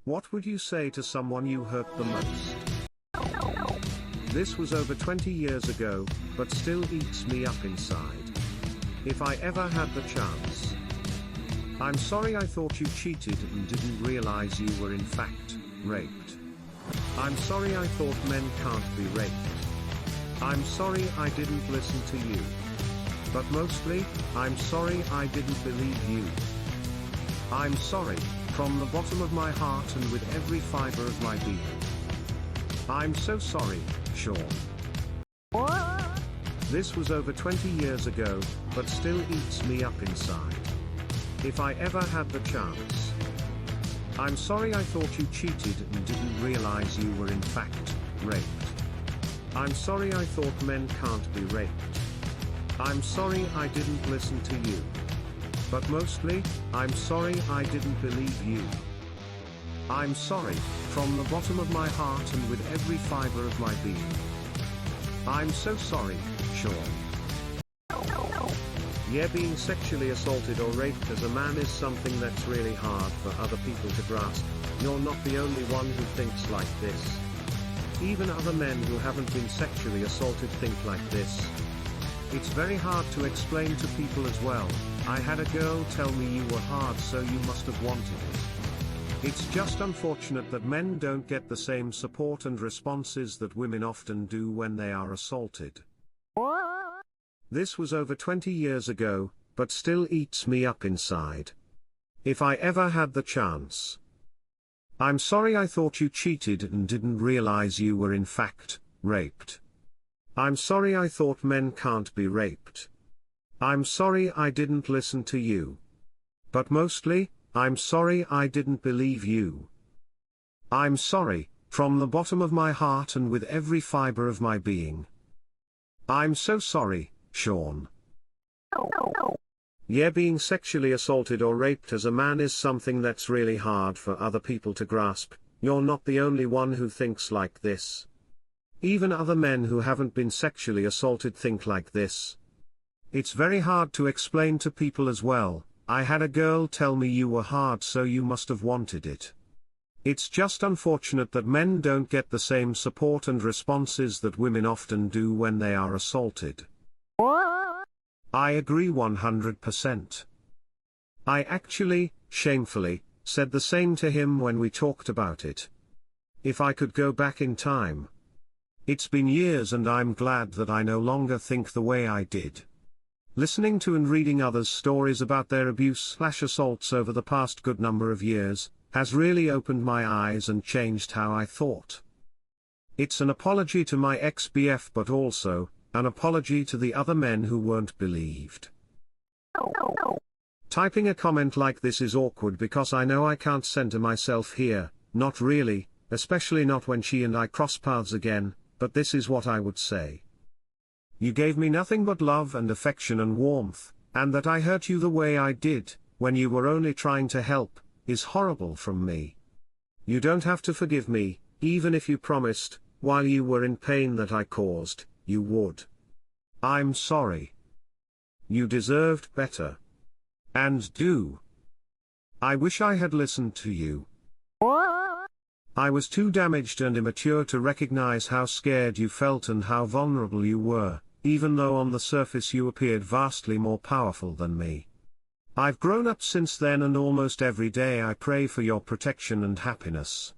What would you say to someone you hurt the most? This was over 20 years ago, but still eats me up inside. If I ever had the chance. I'm sorry I thought you cheated and didn't realize you were in fact raped. I'm sorry I thought men can't be raped. I'm sorry I didn't listen to you. But mostly, I'm sorry I didn't believe you. I'm sorry, from the bottom of my heart and with every fiber of my being. I'm so sorry, Sean. This was over 20 years ago, but still eats me up inside. If I ever had the chance. I'm sorry I thought you cheated and didn't realize you were in fact raped. I'm sorry I thought men can't be raped. I'm sorry I didn't listen to you. But mostly, I'm sorry I didn't believe you. I'm sorry, from the bottom of my heart and with every fiber of my being. I'm so sorry, Sean. Yeah, being sexually assaulted or raped as a man is something that's really hard for other people to grasp. You're not the only one who thinks like this. Even other men who haven't been sexually assaulted think like this. It's very hard to explain to people as well. I had a girl tell me you were hard, so you must have wanted it. It's just unfortunate that men don't get the same support and responses that women often do when they are assaulted. This was over 20 years ago, but still eats me up inside. If I ever had the chance. I'm sorry I thought you cheated and didn't realize you were in fact raped. I'm sorry I thought men can't be raped. I'm sorry I didn't listen to you. But mostly, I'm sorry I didn't believe you. I'm sorry, from the bottom of my heart and with every fiber of my being. I'm so sorry, Sean. Yeah, being sexually assaulted or raped as a man is something that's really hard for other people to grasp. You're not the only one who thinks like this. Even other men who haven't been sexually assaulted think like this. It's very hard to explain to people as well. I had a girl tell me you were hard, so you must have wanted it. It's just unfortunate that men don't get the same support and responses that women often do when they are assaulted. I agree 100%. I actually, shamefully, said the same to him when we talked about it. If I could go back in time. It's been years and I'm glad that I no longer think the way I did. Listening to and reading others' stories about their abuse/assaults over the past good number of years, has really opened my eyes and changed how I thought. It's an apology to my ex-BF, but also, an apology to the other men who weren't believed. Typing a comment like this is awkward because I know I can't center myself here, not really, especially not when she and I cross paths again, but this is what I would say. You gave me nothing but love and affection and warmth, and that I hurt you the way I did, when you were only trying to help, is horrible from me. You don't have to forgive me, even if you promised, while you were in pain that I caused, you would. I'm sorry. You deserved better. And do. I wish I had listened to you. I was too damaged and immature to recognize how scared you felt and how vulnerable you were, even though on the surface you appeared vastly more powerful than me. I've grown up since then, and almost every day I pray for your protection and happiness.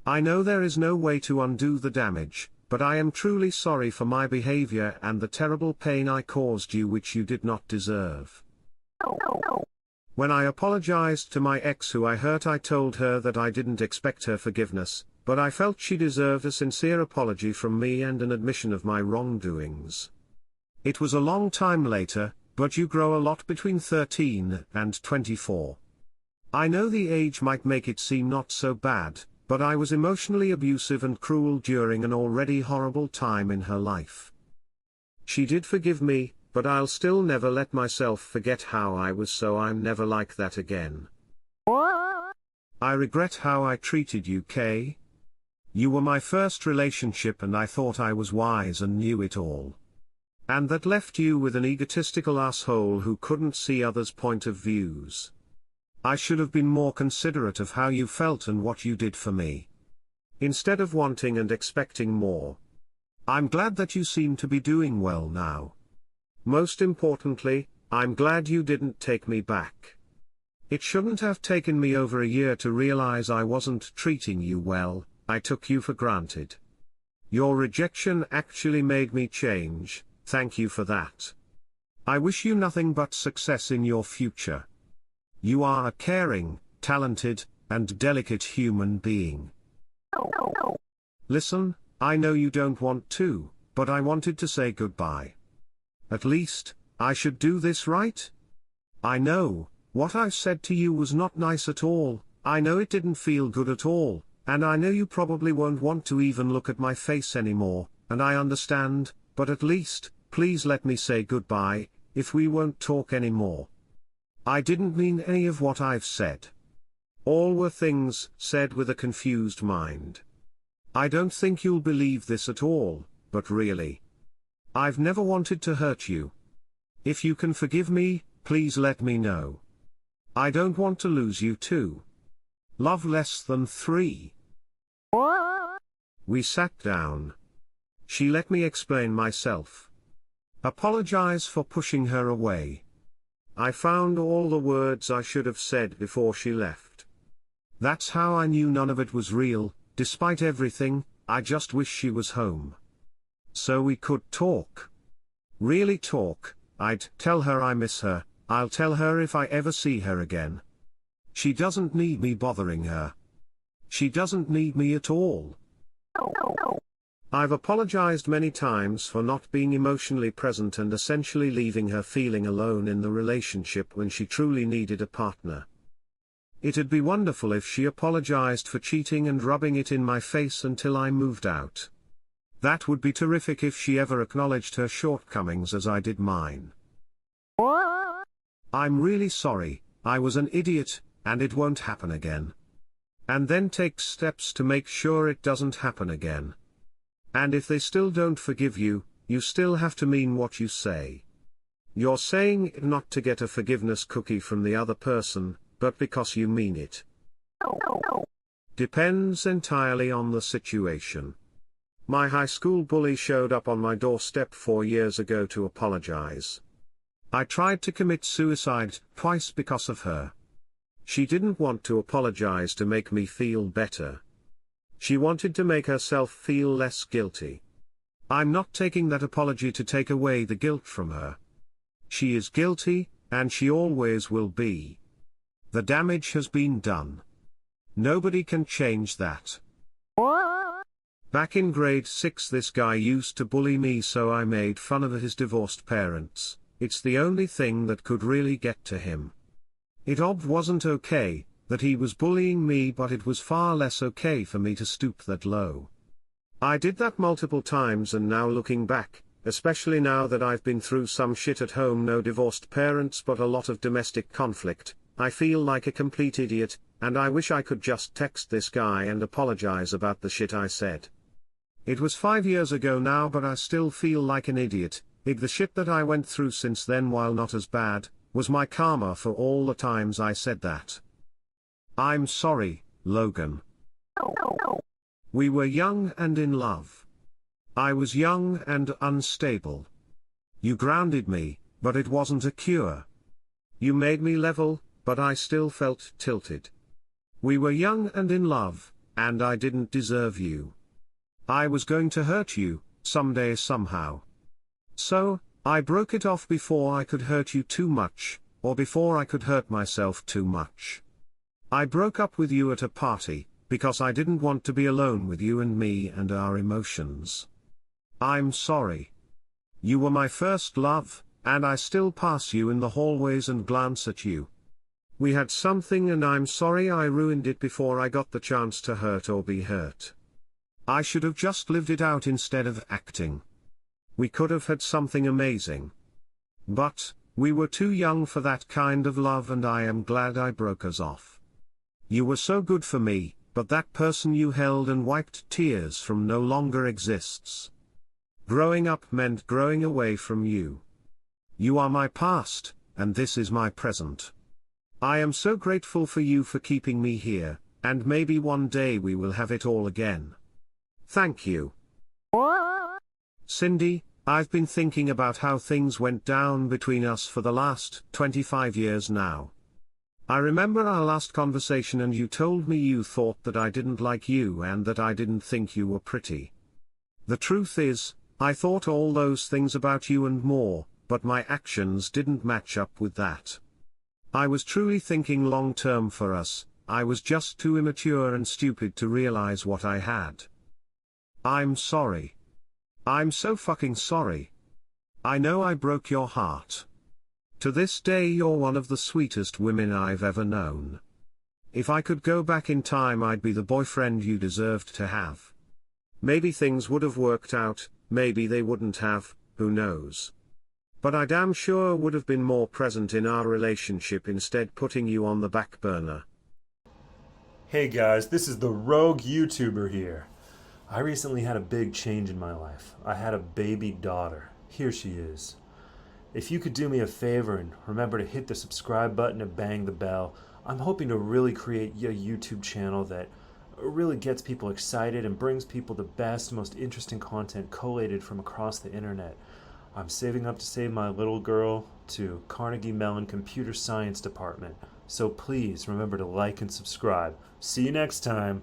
I know there is no way to undo the damage, but I am truly sorry for my behavior and the terrible pain I caused you, which you did not deserve. When I apologized to my ex who I hurt, I told her that I didn't expect her forgiveness, but I felt she deserved a sincere apology from me and an admission of my wrongdoings. It was a long time later, but you grow a lot between 13 and 24. I know the age might make it seem not so bad, but I was emotionally abusive and cruel during an already horrible time in her life. She did forgive me, but I'll still never let myself forget how I was, so I'm never like that again. I regret how I treated you, Kay. You were my first relationship and I thought I was wise and knew it all. And that left you with an egotistical asshole who couldn't see others' point of views. I should have been more considerate of how you felt and what you did for me. Instead of wanting and expecting more. I'm glad that you seem to be doing well now. Most importantly, I'm glad you didn't take me back. It shouldn't have taken me over a year to realize I wasn't treating you well. I took you for granted. Your rejection actually made me change, thank you for that. I wish you nothing but success in your future. You are a caring, talented, and delicate human being. Listen, I know you don't want to, but I wanted to say goodbye. At least, I should do this right? I know, what I've said to you was not nice at all, I know it didn't feel good at all, and I know you probably won't want to even look at my face anymore, and I understand, but at least, please let me say goodbye, if we won't talk anymore. I didn't mean any of what I've said. All were things said with a confused mind. I don't think you'll believe this at all, but really. I've never wanted to hurt you. If you can forgive me, please let me know. I don't want to lose you too. Love less than 3. We sat down. She let me explain myself. Apologize for pushing her away. I found all the words I should have said before she left. That's how I knew none of it was real, despite everything, I just wish she was home. So we could talk. Really talk, I'd tell her I miss her, I'll tell her if I ever see her again. She doesn't need me bothering her. She doesn't need me at all. I've apologized many times for not being emotionally present and essentially leaving her feeling alone in the relationship when she truly needed a partner. It'd be wonderful if she apologized for cheating and rubbing it in my face until I moved out. That would be terrific if she ever acknowledged her shortcomings as I did mine. I'm really sorry, I was an idiot, and it won't happen again. And then take steps to make sure it doesn't happen again. And if they still don't forgive you, you still have to mean what you say. You're saying it not to get a forgiveness cookie from the other person, but because you mean it. Depends entirely on the situation. My high school bully showed up on my doorstep 4 years ago to apologize. I tried to commit suicide twice because of her. She didn't want to apologize to make me feel better. She wanted to make herself feel less guilty. I'm not taking that apology to take away the guilt from her. She is guilty, and she always will be. The damage has been done. Nobody can change that. Back in grade 6 this guy used to bully me, so I made fun of his divorced parents. It's the only thing that could really get to him. It wasn't okay that he was bullying me, but it was far less okay for me to stoop that low. I did that multiple times, and now looking back, especially now that I've been through some shit at home, no divorced parents but a lot of domestic conflict, I feel like a complete idiot, and I wish I could just text this guy and apologize about the shit I said. It was 5 years ago now, but I still feel like an idiot. The shit that I went through since then, while not as bad, was my karma for all the times I said that. I'm sorry, Logan. We were young and in love. I was young and unstable. You grounded me, but it wasn't a cure. You made me level, but I still felt tilted. We were young and in love, and I didn't deserve you. I was going to hurt you, someday somehow. So, I broke it off before I could hurt you too much, or before I could hurt myself too much. I broke up with you at a party, because I didn't want to be alone with you and me and our emotions. I'm sorry. You were my first love, and I still pass you in the hallways and glance at you. We had something, and I'm sorry I ruined it before I got the chance to hurt or be hurt. I should have just lived it out instead of acting. We could have had something amazing. But, we were too young for that kind of love, and I am glad I broke us off. You were so good for me, but that person you held and wiped tears from no longer exists. Growing up meant growing away from you. You are my past, and this is my present. I am so grateful for you for keeping me here, and maybe one day we will have it all again. Thank you. Cindy, I've been thinking about how things went down between us for the last 25 years now. I remember our last conversation and you told me you thought that I didn't like you and that I didn't think you were pretty. The truth is, I thought all those things about you and more, but my actions didn't match up with that. I was truly thinking long term for us. I was just too immature and stupid to realize what I had. I'm sorry. I'm so fucking sorry. I know I broke your heart. To this day you're one of the sweetest women I've ever known. If I could go back in time I'd be the boyfriend you deserved to have. Maybe things would have worked out, maybe they wouldn't have, who knows. But I damn sure would have been more present in our relationship instead putting you on the back burner. Hey guys, this is the Rogue YouTuber here. I recently had a big change in my life. I had a baby daughter. Here she is. If you could do me a favor and remember to hit the subscribe button and bang the bell, I'm hoping to really create a YouTube channel that really gets people excited and brings people the best, most interesting content collated from across the internet. I'm saving up to save my little girl to Carnegie Mellon Computer Science Department. So please remember to like and subscribe. See you next time.